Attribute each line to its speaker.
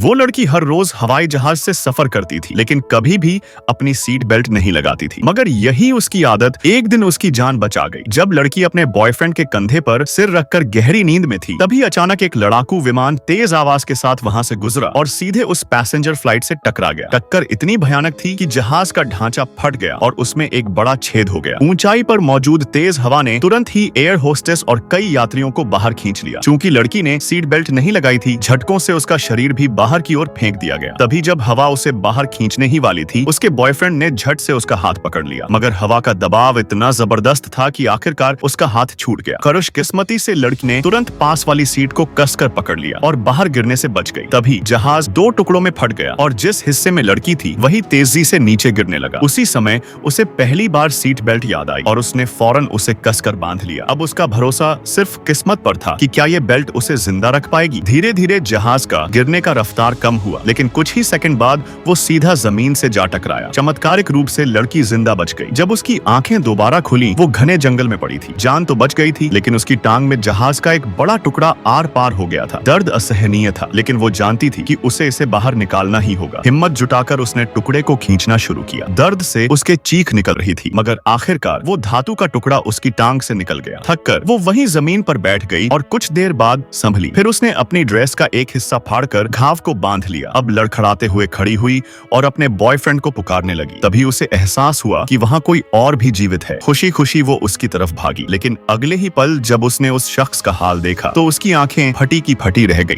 Speaker 1: वो लड़की हर रोज हवाई जहाज से सफर करती थी, लेकिन कभी भी अपनी सीट बेल्ट नहीं लगाती थी। मगर यही उसकी आदत एक दिन उसकी जान बचा गई। जब लड़की अपने बॉयफ्रेंड के कंधे पर सिर रखकर गहरी नींद में थी, तभी अचानक एक लड़ाकू विमान तेज आवाज के साथ वहां से गुजरा और सीधे उस पैसेंजर फ्लाइट से टकरा गया। टक्कर इतनी भयानक थी कि जहाज का ढांचा फट गया और उसमें एक बड़ा छेद हो गया। ऊंचाई पर मौजूद तेज हवा ने तुरंत ही एयर होस्टेस और कई यात्रियों को बाहर खींच लिया। चूंकि लड़की ने सीट बेल्ट नहीं लगाई थी, झटकों से उसका शरीर भी बाहर की ओर फेंक दिया गया। तभी जब हवा उसे बाहर खींचने ही वाली थी, उसके बॉयफ्रेंड ने झट से उसका हाथ पकड़ लिया, मगर हवा का दबाव इतना जबरदस्त था कि आखिरकार उसका हाथ छूट गया। खुशकिस्मती से लड़की ने तुरंत पास वाली सीट को कसकर पकड़ लिया और बाहर गिरने से बच गई। तभी जहाज दो टुकड़ों में फट गया और जिस हिस्से में लड़की थी वही तेजी से नीचे गिरने लगा। उसी समय उसे पहली बार सीट बेल्ट याद आई और उसने फौरन उसे कसकर बांध लिया। अब उसका भरोसा सिर्फ किस्मत पर था कि क्या ये बेल्ट उसे जिंदा रख पाएगी। धीरे धीरे जहाज का गिरने का रफ्तार कम हुआ, लेकिन कुछ ही सेकंड बाद वो सीधा जमीन से जा टकराया। चमत्कारिक रूप से लड़की जिंदा बच गई। जब उसकी आंखें दोबारा खुली, वो घने जंगल में पड़ी थी। जान तो बच गई थी, लेकिन उसकी टांग में जहाज का एक बड़ा टुकड़ा आर पार हो गया था। दर्द असहनीय था, लेकिन वो जानती थी कि उसे इसे बाहर निकालना ही होगा। हिम्मत जुटाकर उसने टुकड़े को खींचना शुरू किया। दर्द से उसके चीख निकल रही थी, मगर आखिरकार वो धातु का टुकड़ा उसकी टांग से निकल गया। थककर वो वहीं जमीन पर बैठ गई और कुछ देर बाद संभली। फिर उसने अपनी ड्रेस का एक हिस्सा फाड़कर घाव को बांध लिया। अब लड़खड़ाते हुए खड़ी हुई और अपने बॉयफ्रेंड को पुकारने लगी। तभी उसे एहसास हुआ कि वहां कोई और भी जीवित है। खुशी खुशी वो उसकी तरफ भागी, लेकिन अगले ही पल जब उसने उस शख्स का हाल देखा तो उसकी आंखें फटी की फटी रह गईं।